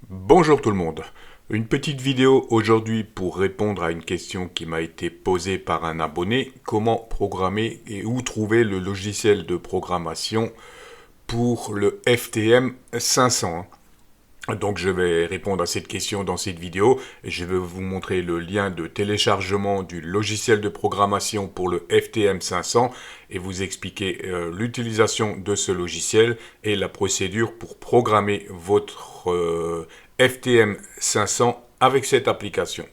Bonjour tout le monde. Une petite vidéo aujourd'hui pour répondre à une question qui m'a été posée par un abonné. Comment programmer et où trouver le logiciel de programmation pour le FTM 500. Donc je vais répondre à cette question dans cette vidéo et je vais vous montrer le lien de téléchargement du logiciel de programmation pour le FTM 500 et vous expliquer l'utilisation de ce logiciel et la procédure pour programmer votre FTM 500 avec cette application.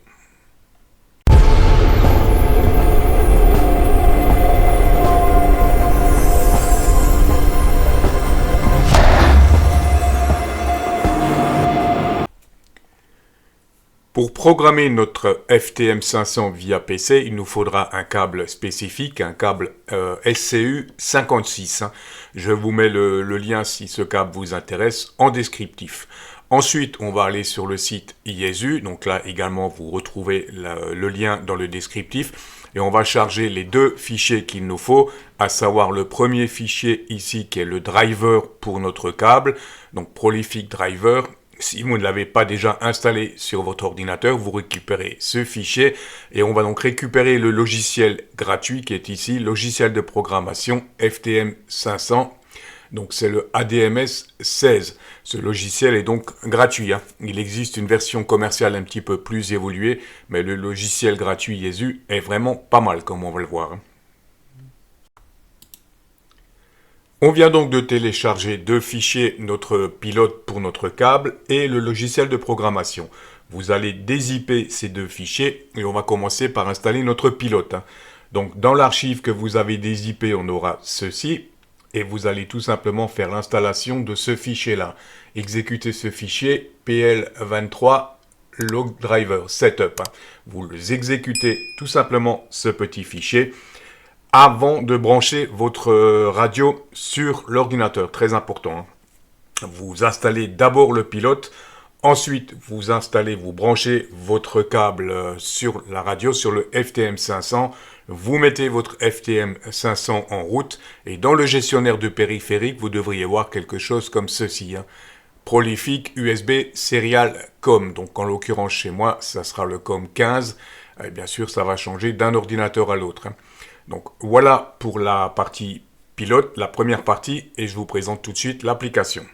Pour programmer notre FTM 500 via PC, il nous faudra un câble spécifique, un câble SCU 56. Je vous mets le lien si ce câble vous intéresse en descriptif. Ensuite, on va aller sur le site ISU, donc là également vous retrouvez le lien dans le descriptif. Et on va charger les deux fichiers qu'il nous faut, à savoir le premier fichier ici qui est le driver pour notre câble, donc Prolific Driver. Si vous ne l'avez pas déjà installé sur votre ordinateur, vous récupérez ce fichier et on va donc récupérer le logiciel gratuit qui est ici, logiciel de programmation FTM 500. Donc c'est le ADMS 16. Ce logiciel est donc gratuit. Il existe une version commerciale un petit peu plus évoluée, mais le logiciel gratuit ISU est vraiment pas mal comme on va le voir. On vient donc de télécharger deux fichiers, notre pilote pour notre câble et le logiciel de programmation. Vous allez dézipper ces deux fichiers et on va commencer par installer notre pilote. Donc dans l'archive que vous avez dézippé, on aura ceci et vous allez tout simplement faire l'installation de ce fichier-là. Exécutez ce fichier PL23 log driver setup. Vous exécutez tout simplement ce petit fichier avant de brancher votre radio sur l'ordinateur, très important. Vous installez d'abord le pilote, ensuite vous branchez votre câble sur la radio, sur le FTM 500, vous mettez votre FTM 500 en route, et dans le gestionnaire de périphérique, vous devriez voir quelque chose comme ceci. Prolific USB Serial COM, donc en l'occurrence chez moi, ça sera le COM 15, et bien sûr ça va changer d'un ordinateur à l'autre. Donc voilà pour la partie pilote, la première partie, et je vous présente tout de suite l'application.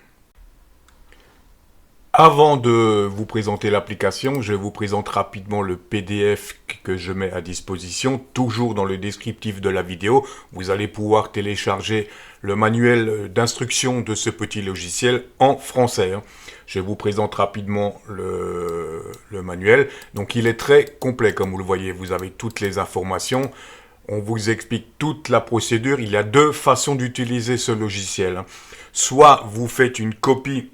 Avant de vous présenter l'application, je vous présente rapidement le PDF que je mets à disposition, toujours dans le descriptif de la vidéo. Vous allez pouvoir télécharger le manuel d'instruction de ce petit logiciel en français. Je vous présente rapidement le manuel. Donc il est très complet, comme vous le voyez, vous avez toutes les informations. On vous explique toute la procédure. Il y a deux façons d'utiliser ce logiciel. Soit vous faites une copie,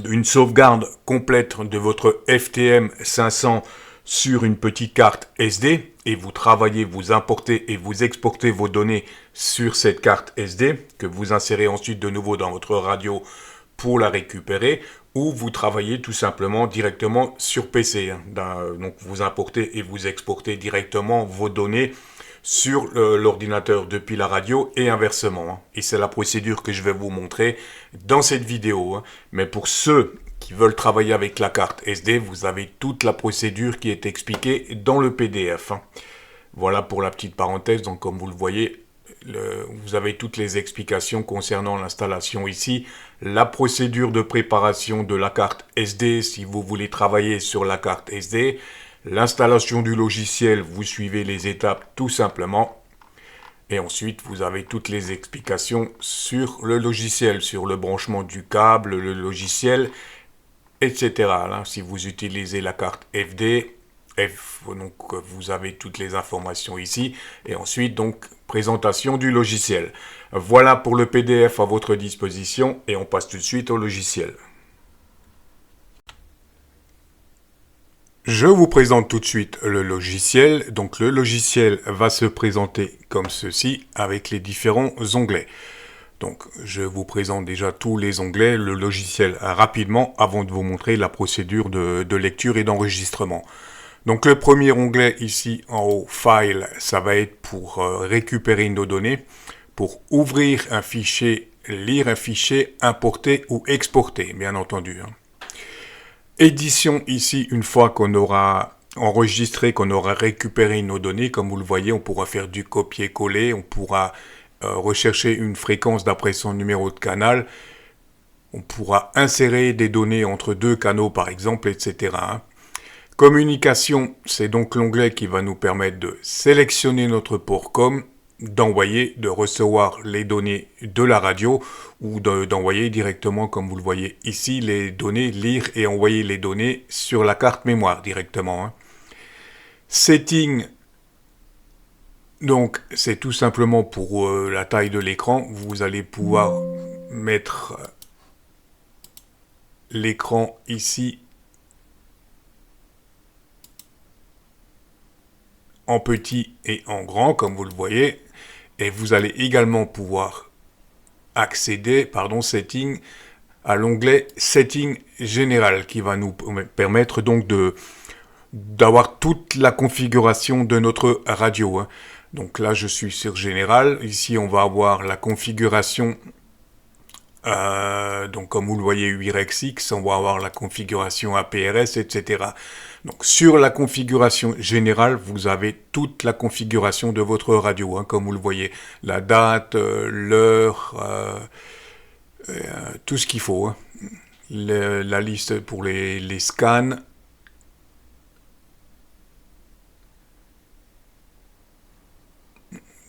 une sauvegarde complète de votre FTM 500 sur une petite carte SD et vous travaillez, vous importez et vous exportez vos données sur cette carte SD que vous insérez ensuite de nouveau dans votre radio pour la récupérer, ou vous travaillez tout simplement directement sur PC. Donc vous importez et vous exportez directement vos données sur l'ordinateur depuis la radio et inversement. Et c'est la procédure que je vais vous montrer dans cette vidéo. Mais pour ceux qui veulent travailler avec la carte SD, vous avez toute la procédure qui est expliquée dans le PDF. Voilà pour la petite parenthèse. Donc comme vous le voyez, vous avez toutes les explications concernant l'installation ici. La procédure de préparation de la carte SD si vous voulez travailler sur la carte SD. L'installation du logiciel, vous suivez les étapes tout simplement. Et ensuite, vous avez toutes les explications sur le logiciel, sur le branchement du câble, le logiciel, etc. Là, si vous utilisez la carte FD, donc vous avez toutes les informations ici. Et ensuite, donc, présentation du logiciel. Voilà pour le PDF à votre disposition et on passe tout de suite au logiciel. Je vous présente tout de suite le logiciel. Donc le logiciel va se présenter comme ceci avec les différents onglets. Donc je vous présente déjà tous les onglets, le logiciel rapidement avant de vous montrer la procédure de lecture et d'enregistrement. Donc le premier onglet ici en haut, File, ça va être pour récupérer nos données, pour ouvrir un fichier, lire un fichier, importer ou exporter, bien entendu. Édition ici, une fois qu'on aura enregistré, qu'on aura récupéré nos données, comme vous le voyez, on pourra faire du copier-coller, on pourra rechercher une fréquence d'après son numéro de canal, on pourra insérer des données entre deux canaux par exemple, etc. Communication, c'est donc l'onglet qui va nous permettre de sélectionner notre port COM, d'envoyer, de recevoir les données de la radio ou d'envoyer directement, comme vous le voyez ici, les données, lire et envoyer les données sur la carte mémoire directement. Setting, donc c'est tout simplement pour la taille de l'écran. Vous allez pouvoir mettre l'écran ici en petit et en grand, comme vous le voyez. Et vous allez également pouvoir accéder, setting, à l'onglet Setting général qui va nous permettre donc d'avoir toute la configuration de notre radio. Donc là, je suis sur général. Ici, on va avoir la configuration, donc comme vous le voyez, URXX, on va avoir la configuration APRS, etc. Donc sur la configuration générale, vous avez toute la configuration de votre radio, comme vous le voyez, la date, l'heure, tout ce qu'il faut, la liste pour les scans.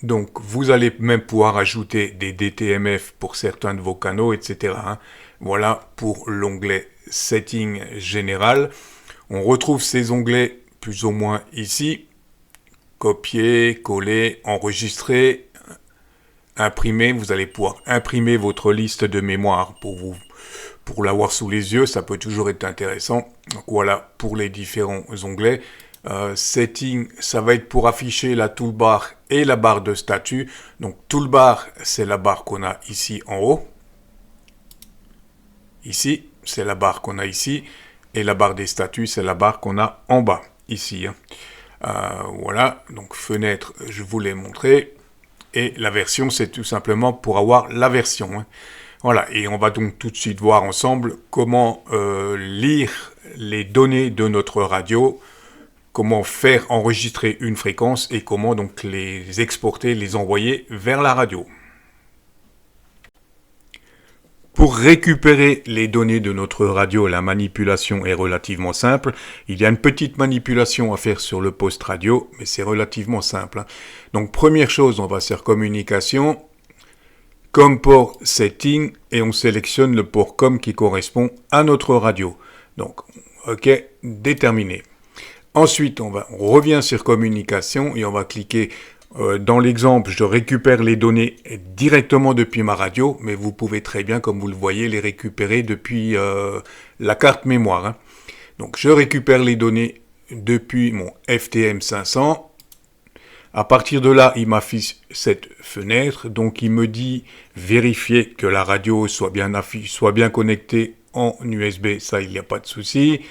Donc vous allez même pouvoir ajouter des DTMF pour certains de vos canaux, etc. Voilà pour l'onglet Setting général. On retrouve ces onglets plus ou moins ici. Copier, coller, enregistrer, imprimer. Vous allez pouvoir imprimer votre liste de mémoire pour l'avoir sous les yeux. Ça peut toujours être intéressant. Donc voilà pour les différents onglets. Setting, ça va être pour afficher la toolbar et la barre de statut. Donc toolbar, c'est la barre qu'on a ici en haut. Ici, c'est la barre qu'on a ici. Et la barre des statuts, c'est la barre qu'on a en bas, ici. Voilà, donc fenêtre, je vous l'ai montré. Et la version, c'est tout simplement pour avoir la version. Voilà, et on va donc tout de suite voir ensemble comment lire les données de notre radio, comment faire enregistrer une fréquence et comment donc les exporter, les envoyer vers la radio. Pour récupérer les données de notre radio, la manipulation est relativement simple. Il y a une petite manipulation à faire sur le poste radio, mais c'est relativement simple. Donc première chose, on va sur communication, COM port setting, et on sélectionne le port COM qui correspond à notre radio. Donc, OK, déterminé. Ensuite, on revient sur communication et on va cliquer dans l'exemple, je récupère les données directement depuis ma radio, mais vous pouvez très bien, comme vous le voyez, les récupérer depuis la carte mémoire. Donc, je récupère les données depuis mon FTM 500. À partir de là, il m'affiche cette fenêtre. Donc, il me dit vérifier que la radio soit bien connectée en USB. Ça, il n'y a pas de souci.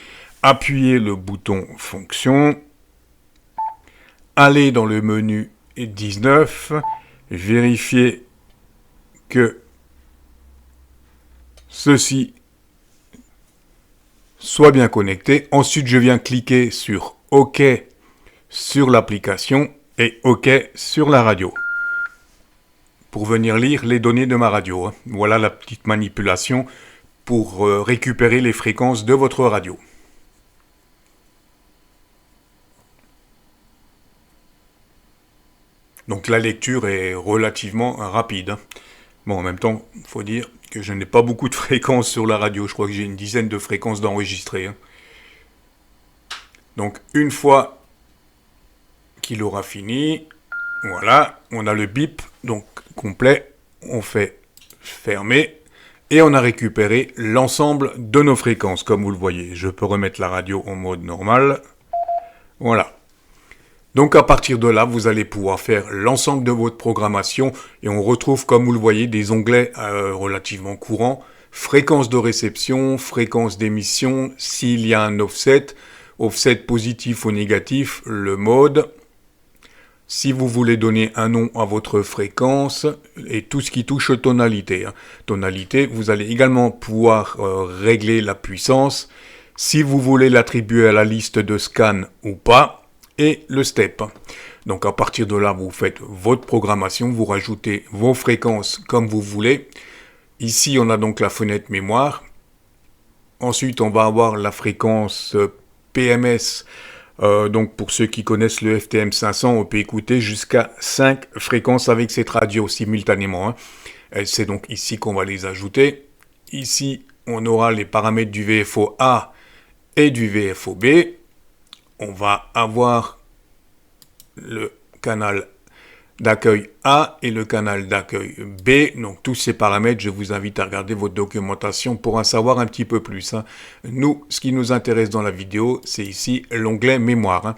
Appuyez le bouton fonction. Allez dans le menu 19, vérifier que ceci soit bien connecté. Ensuite, je viens cliquer sur OK sur l'application et OK sur la radio pour venir lire les données de ma radio. Voilà la petite manipulation pour récupérer les fréquences de votre radio. Donc la lecture est relativement rapide. Bon, en même temps, il faut dire que je n'ai pas beaucoup de fréquences sur la radio. Je crois que j'ai une dizaine de fréquences d'enregistrées. Donc une fois qu'il aura fini, voilà, on a le bip donc complet. On fait fermer et on a récupéré l'ensemble de nos fréquences. Comme vous le voyez, je peux remettre la radio en mode normal. Voilà. Donc à partir de là, vous allez pouvoir faire l'ensemble de votre programmation et on retrouve, comme vous le voyez, des onglets relativement courants. Fréquence de réception, fréquence d'émission, s'il y a un offset, offset positif ou négatif, le mode. Si vous voulez donner un nom à votre fréquence et tout ce qui touche tonalité. Tonalité, vous allez également pouvoir régler la puissance. si vous voulez l'attribuer à la liste de scan ou pas, et le step. Donc à partir de là, vous faites votre programmation, vous rajoutez vos fréquences comme vous voulez. Ici, on a donc la fenêtre mémoire. Ensuite, on va avoir la fréquence PMS. Donc pour ceux qui connaissent le FTM 500, on peut écouter jusqu'à 5 fréquences avec cette radio simultanément. C'est donc ici qu'on va les ajouter. Ici, on aura les paramètres du VFO A et du VFO B. On va avoir le canal d'accueil A et le canal d'accueil B. Donc tous ces paramètres, je vous invite à regarder votre documentation pour en savoir un petit peu plus. Nous, ce qui nous intéresse dans la vidéo, c'est ici l'onglet mémoire.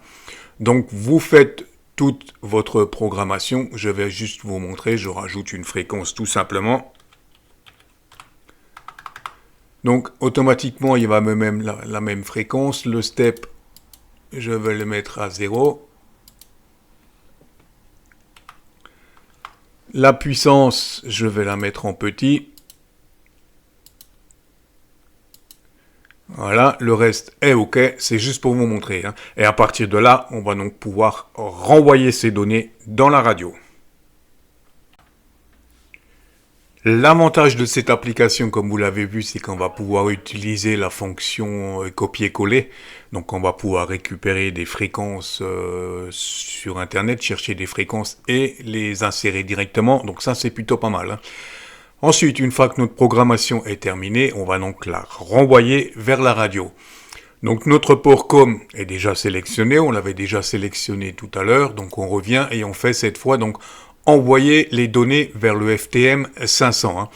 Donc vous faites toute votre programmation. Je vais juste vous montrer. Je rajoute une fréquence tout simplement. Donc automatiquement, il va me mettre la même fréquence. Le step, je vais le mettre à 0. La puissance, je vais la mettre en petit. Voilà, le reste est OK, c'est juste pour vous montrer. Et à partir de là, on va donc pouvoir renvoyer ces données dans la radio. L'avantage de cette application, comme vous l'avez vu, c'est qu'on va pouvoir utiliser la fonction copier-coller. Donc on va pouvoir récupérer des fréquences sur Internet, chercher des fréquences et les insérer directement. Donc ça, c'est plutôt pas mal. Ensuite, une fois que notre programmation est terminée, on va donc la renvoyer vers la radio. Donc notre port COM est déjà sélectionné, on l'avait déjà sélectionné tout à l'heure. Donc on revient et on fait cette fois donc envoyer les données vers le FTM 500.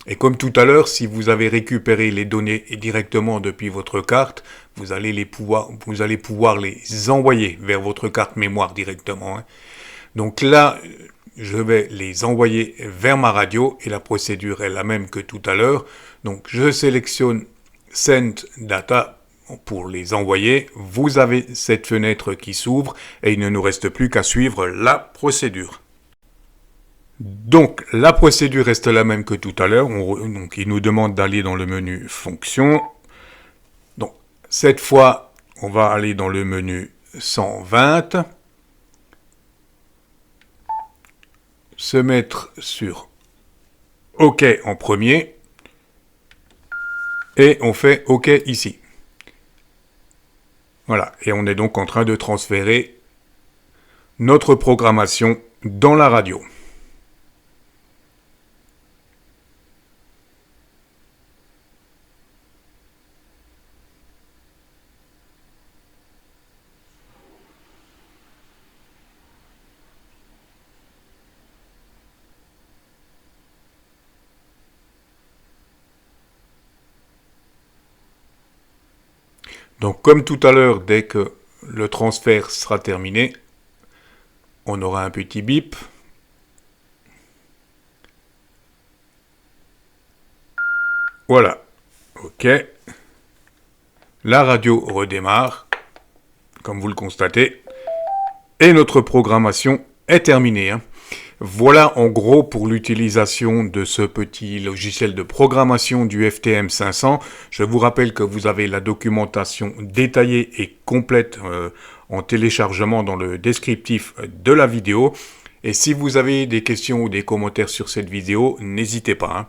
Et comme tout à l'heure, si vous avez récupéré les données directement depuis votre carte, vous allez pouvoir les envoyer vers votre carte mémoire directement. Donc là, je vais les envoyer vers ma radio et la procédure est la même que tout à l'heure. Donc je sélectionne Send Data pour les envoyer. Vous avez cette fenêtre qui s'ouvre et il ne nous reste plus qu'à suivre la procédure. Donc, la procédure reste la même que tout à l'heure. Donc, il nous demande d'aller dans le menu Fonction. Donc, cette fois, on va aller dans le menu 120. Se mettre sur OK en premier. Et on fait OK ici. Voilà. Et on est donc en train de transférer notre programmation dans la radio. Donc comme tout à l'heure, dès que le transfert sera terminé, on aura un petit bip. Voilà. OK. La radio redémarre, comme vous le constatez. Et notre programmation est terminée. Voilà en gros pour l'utilisation de ce petit logiciel de programmation du FTM 500. Je vous rappelle que vous avez la documentation détaillée et complète en téléchargement dans le descriptif de la vidéo. Et si vous avez des questions ou des commentaires sur cette vidéo, n'hésitez pas.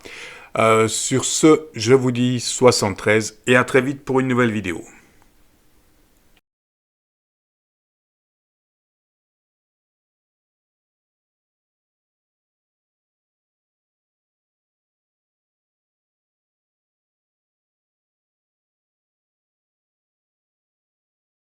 Sur ce, je vous dis 73 et à très vite pour une nouvelle vidéo.